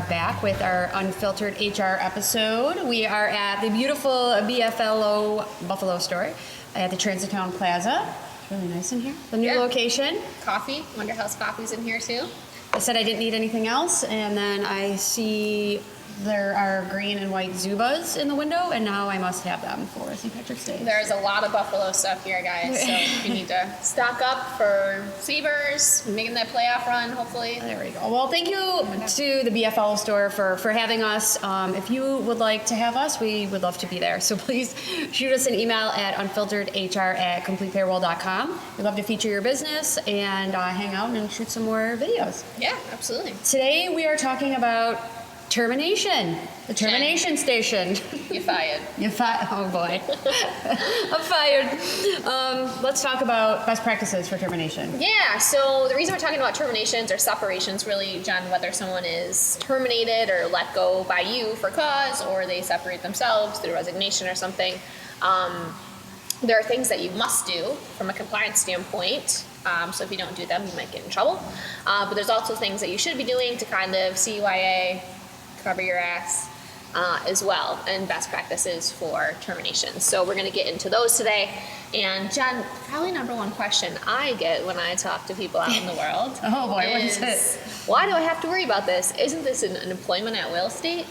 back with our Unfiltered HR episode. We are at the beautiful BFLO Buffalo store at the Transitown Plaza. It's really nice in here. The new location. Coffee. Wonder House Coffee's in here too. I said I didn't need anything else, and then I see there are green and white Zubas in the window, and now I must have them for St. Patrick's Day. There's a lot of Buffalo stuff here, guys, so you need to stock up for Sabres, making that playoff run, hopefully. There we go. Well, thank you to the BFL store for having us. If you would like to have us, we would love to be there. So please shoot us an email at unfilteredhr@completepayroll.com. We'd love to feature your business and hang out and shoot some more videos. Yeah, absolutely. Today we are talking about Termination, the Termination station. You fired. You fired. Oh boy, I'm fired. Let's talk about best practices for termination. Yeah. So the reason we're talking about terminations or separations, really, Jen, whether someone is terminated or let go by you for cause, or they separate themselves through resignation or something, there are things that you must do from a compliance standpoint. So if you don't do them, you might get in trouble. But there's also things that you should be doing to kind of CYA, cover your ass as well, and best practices for termination. So we're going to get into those today. And Jen, probably number one question I get when I talk to people out in the world Oh boy, what is it? Why do I have to worry about this? Isn't this an employment at will state?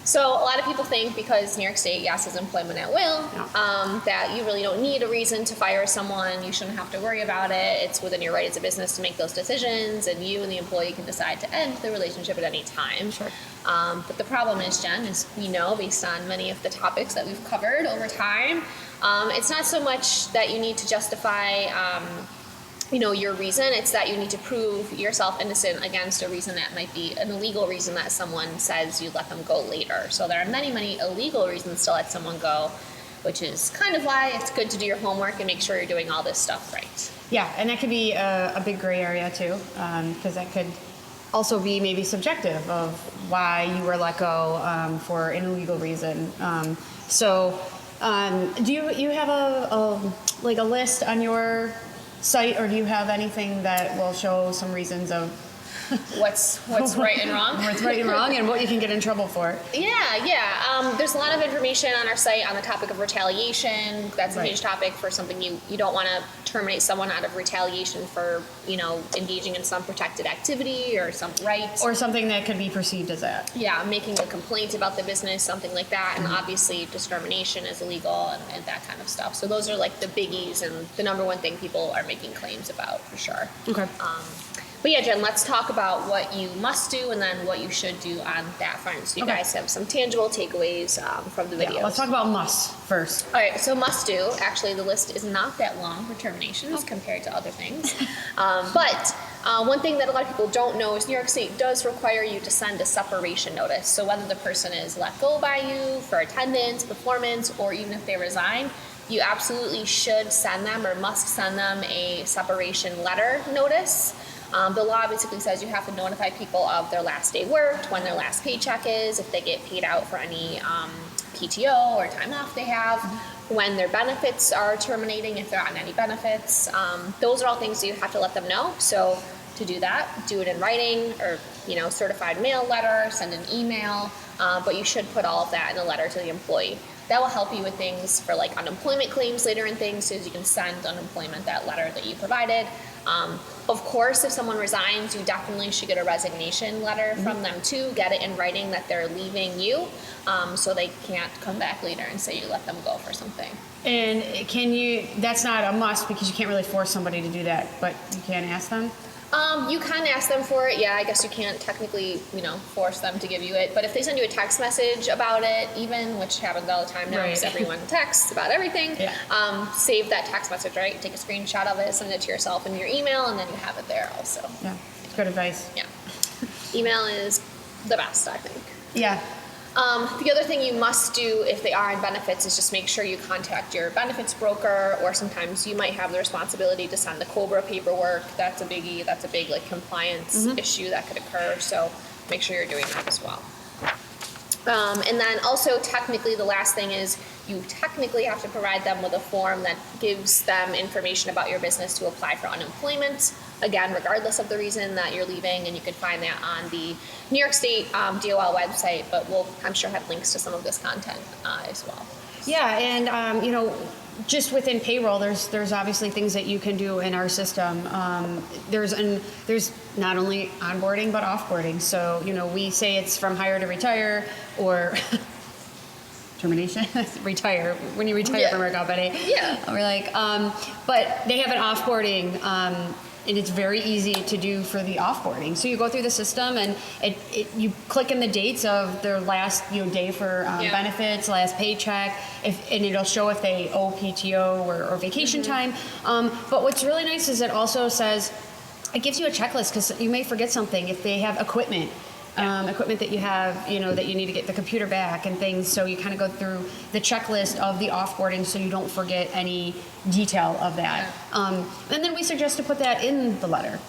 So a lot of people think because New York State, yes, is employment at will, that you really don't need a reason to fire someone. You shouldn't have to worry about it. It's within your right as a business to make those decisions, and you and the employee can decide to end the relationship at any time. Sure. But the problem is, Jen, as we know based on many of the topics that we've covered over time, it's not so much that you need to justify your reason. It's that you need to prove yourself innocent against a reason that might be an illegal reason that someone says you let them go later. So there are many, many illegal reasons to let someone go, which is kind of why it's good to do your homework and make sure you're doing all this stuff right. Yeah, and that could be a big gray area too, because that could also be maybe subjective of why you were let go for an illegal reason. Do you have a list on your site, or do you have anything that will show some reasons of what's right and wrong? What's right and wrong, and what you can get in trouble for? Yeah. There's a lot of information on our site on the topic of retaliation. That's a huge topic for something you don't want to terminate someone out of retaliation for, engaging in some protected activity or some right. Or something that could be perceived as that. Yeah, making a complaint about the business, something like that. And obviously discrimination is illegal and that kind of stuff. So those are like the biggies and the number one thing people are making claims about for sure. Okay. But yeah, Jen, let's talk about what you must do and then what you should do on that front. So you guys have some tangible takeaways from the videos. Yeah, let's talk about must first. All right, so must do. Actually, the list is not that long for terminations compared to other things. But one thing that a lot of people don't know is New York State does require you to send a separation notice. So whether the person is let go by you for attendance, performance, or even if they resign, you absolutely should send them or must send them a separation letter notice. The law basically says you have to notify people of their last day worked, when their last paycheck is, if they get paid out for any PTO or time off they have, when their benefits are terminating, if they're on any benefits. Those are all things that you have to let them know. So to do that, do it in writing or certified mail letter, send an email, but you should put all of that in a letter to the employee. That will help you with things for like unemployment claims later and things, so you can send unemployment that letter that you provided. Of course, if someone resigns, you definitely should get a resignation letter from them too. Get it in writing that they're leaving you, so they can't come back later and say you let them go for something. And that's not a must because you can't really force somebody to do that, but you can ask them? You can ask them for it. Yeah, I guess you can't technically, force them to give you it. But if they send you a text message about it, even, which happens all the time now because everyone texts about everything, save that text message, right? Take a screenshot of it, send it to yourself in your email, and then you have it there also. Yeah, it's good advice. Yeah. Email is the best, I think. Yeah. The other thing you must do if they are on benefits is just make sure you contact your benefits broker, or sometimes you might have the responsibility to send the COBRA paperwork. That's a biggie. That's a big compliance issue that could occur. So make sure you're doing that as well. And then also technically the last thing is you technically have to provide them with a form that gives them information about your business to apply for unemployment. again, regardless of the reason that you're leaving, and you can find that on the New York State DOL website, but we'll, I'm sure, have links to some of this content as well. Yeah, and you know, just within payroll, there's obviously things that you can do in our system. There's not only onboarding but offboarding. So you know, we say it's from hire to retire or termination, retire when you retire from our company. Yeah, we're like, but they have an offboarding. And it's very easy to do for the offboarding. So you go through the system and you click in the dates of their last day for benefits, last paycheck, and it'll show if they owe PTO or vacation time. But what's really nice is it also says, it gives you a checklist because you may forget something if they have equipment. Equipment that you have, you know, that you need to get the computer back and things. So you kind of go through the checklist of the offboarding so you don't forget any detail of that. And then we suggest to put that in the letter.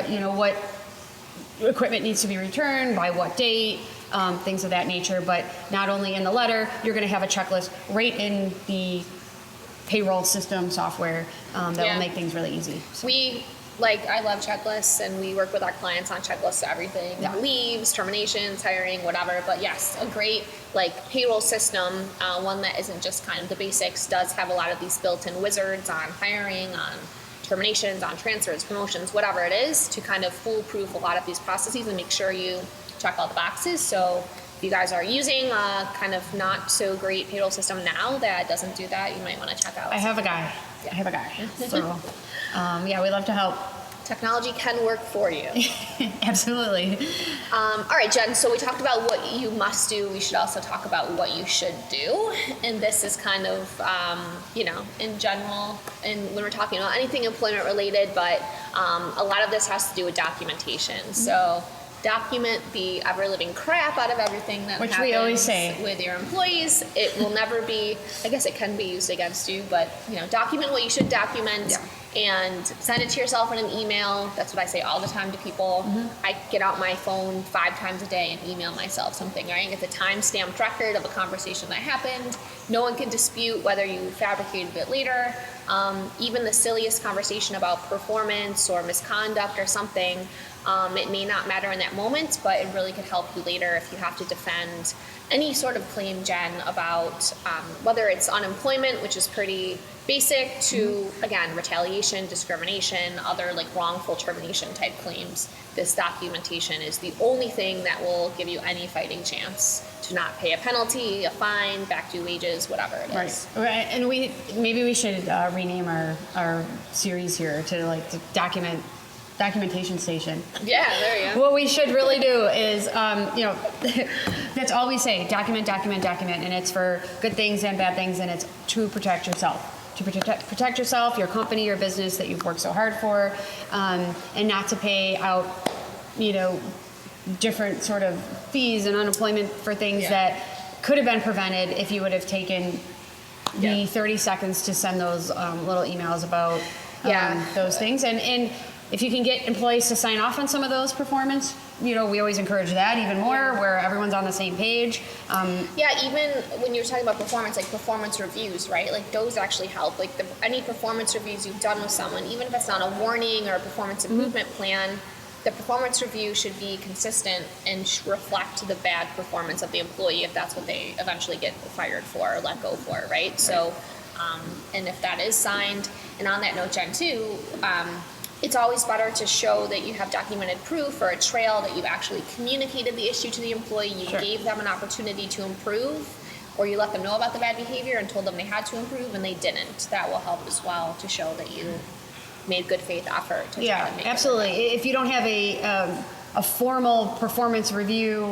You know, what equipment needs to be returned, by what date, things of that nature. But not only in the letter, you're going to have a checklist right in the payroll system software that will make things really easy. So. I love checklists, and we work with our clients on checklists of everything, leaves, terminations, hiring, whatever. But yes, a great payroll system, one that isn't just kind of the basics, does have a lot of these built-in wizards on hiring, on terminations, on transfers, promotions, whatever it is, to kind of foolproof a lot of these processes and make sure you check all the boxes. So if you guys are using a kind of not so great payroll system now that doesn't do that, you might want to check out. I have a guy. So, we love to help. Technology can work for you. Absolutely. All right, Jen, so we talked about what you must do. We should also talk about what you should do. And this is kind of, in general, and when we're talking about anything employment related, but a lot of this has to do with documentation. Mm-hmm. So document the ever-living crap out of everything that happens we always say with your employees. It will never be, I guess it can be used against you, but document what you should document and send it to yourself in an email. That's what I say all the time to people. Mm-hmm. I get out my phone 5 times a day and email myself something, right? It's a time-stamped record of a conversation that happened. No one can dispute whether you fabricated it later. Even the silliest conversation about performance or misconduct or something, it may not matter in that moment, but it really could help you later if you have to defend any sort of claim, Jen, about whether it's unemployment, which is pretty basic, to, again, retaliation, discrimination, other wrongful termination type claims. This documentation is the only thing that will give you any fighting chance to not pay a penalty, a fine, back due wages, whatever it is. Right. And maybe we should rename our series here to documentation station. Yeah, there you go. What we should really do is, that's all we say, document, and it's for good things and bad things, and it's to protect yourself. To protect yourself, your company, your business that you've worked so hard for, and not to pay out, different sort of fees and unemployment for things that could have been prevented if you would have taken the 30 seconds to send those little emails about those things. And if you can get employees to sign off on some of those performance, we always encourage that even more, where everyone's on the same page. Even when you're talking about performance, performance reviews, right? Those actually help. Any performance reviews you've done with someone, even if it's not a warning or a performance improvement plan, the performance review should be consistent and reflect the bad performance of the employee if that's what they eventually get fired for or let go for, right? So, and if that is signed, and on that note, Jen, too, it's always better to show that you have documented proof or a trail that you've actually communicated the issue to the employee, you gave them an opportunity to improve, or you let them know about the bad behavior and told them they had to improve and they didn't. That will help as well to show that you made good faith effort to try to make absolutely. If you don't have a formal performance review,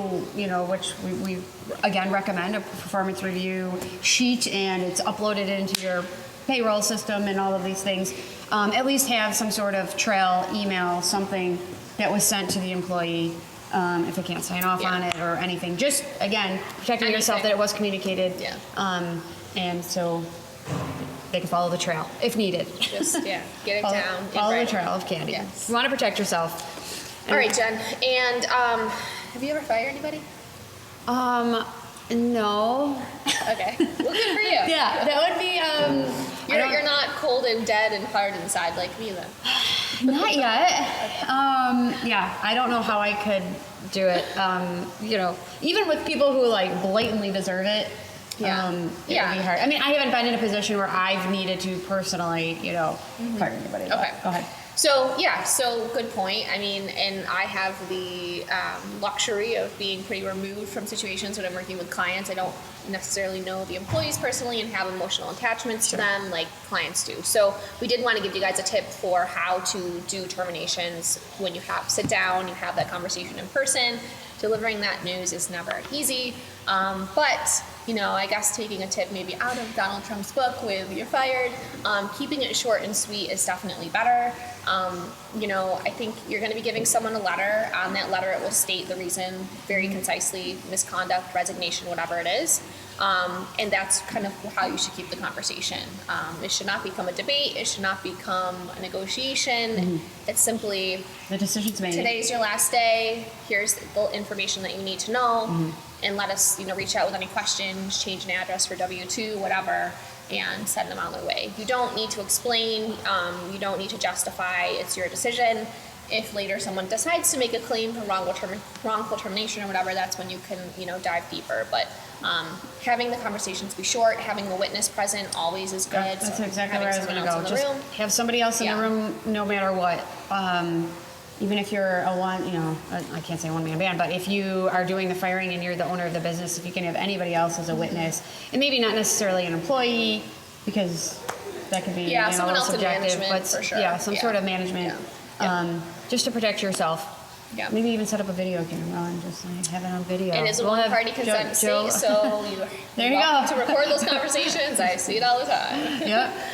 which we again recommend a performance review sheet, and it's uploaded into your payroll system and all of these things, at least have some sort of trail, email, something that was sent to the employee if they can't sign off on it or anything. Just, again, protecting yourself that it was communicated. And so they can follow the trail if needed. Just, get it down. Follow the trail of candy. Yes. You want to protect yourself. All right, Jen. And have you ever fired anybody? No. Okay. Well, good for you. Yeah, that would be. You're not cold and dead and hard inside like me, then. Not yet. Yeah, I don't know how I could do it. Even with people who like blatantly deserve it, Yeah. it would be hard. I mean, I haven't been in a position where I've needed to personally, fire anybody. Okay. Go ahead. So good point. I mean, and I have the luxury of being pretty removed from situations when I'm working with clients. I don't necessarily know the employees personally and have emotional attachments to them like clients do. So we did want to give you guys a tip for how to do terminations when you sit down, you have that conversation in person. Delivering that news is never easy, but I guess taking a tip maybe out of Donald Trump's book with "You're fired," keeping it short and sweet is definitely better. I think you're going to be giving someone a letter. On that letter, it will state the reason very concisely: misconduct, resignation, whatever it is. And that's kind of how you should keep the conversation. It should not become a debate. It should not become a negotiation. Mm-hmm. It's simply the decision's made. Today's your last day. Here's the information that you need to know, and let us, reach out with any questions, change an address for W-2, whatever, and send them on their way. You don't need to explain. You don't need to justify. It's your decision. If later someone decides to make a claim for wrongful termination or whatever, that's when you can, dive deeper. But having the conversations be short, having a witness present always is good. That's exactly where I was going to go. Just have somebody else in the room no matter what. Even if you're I can't say one-man band, but if you are doing the firing and you're the owner of the business, if you can have anybody else as a witness, and maybe not necessarily an employee, because that could be someone else subjective, in management, but for sure. some sort of management, just to protect yourself. Yeah. Maybe even set up a video camera and just have it on video. It is a one-party consent state, so there you go. To record those conversations. I see it all the time. Yep.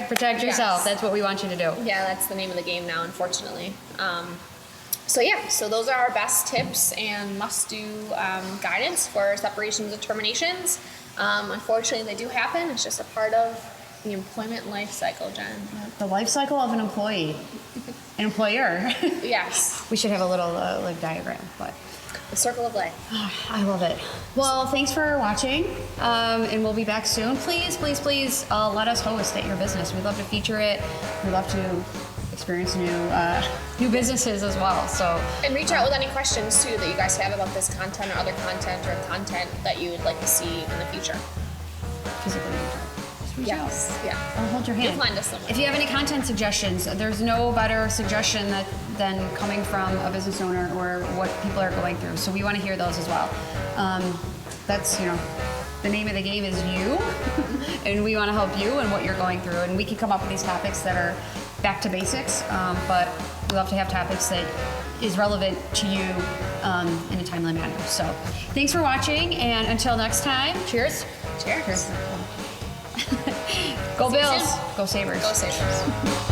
Protect yourself. That's what we want you to do. Yeah, that's the name of the game now, unfortunately. So those are our best tips and must-do guidance for separations and terminations. Unfortunately, they do happen. It's just a part of the employment life cycle, Jen. The life cycle of an employee. An employer. Yes. We should have a little diagram, but the circle of life. I love it. Well, thanks for watching, and we'll be back soon. Please let us host at your business. We'd love to feature it. We'd love to experience new businesses as well. So and reach out with any questions too that you guys have about this content or other content or content that you would like to see in the future. Physically. Yes. Yeah. I'll hold your hand. You'll find us somewhere. If you have any content suggestions, there's no better suggestion than coming from a business owner or what people are going through. So we want to hear those as well. That's the name of the game is you, and we want to help you and what you're going through. And we can come up with these topics that are back to basics, but we love to have topics that is relevant to you in a timely manner. So thanks for watching, and until next time, cheers. Cheers. Go Bills. Go Sabres. Go Sabres.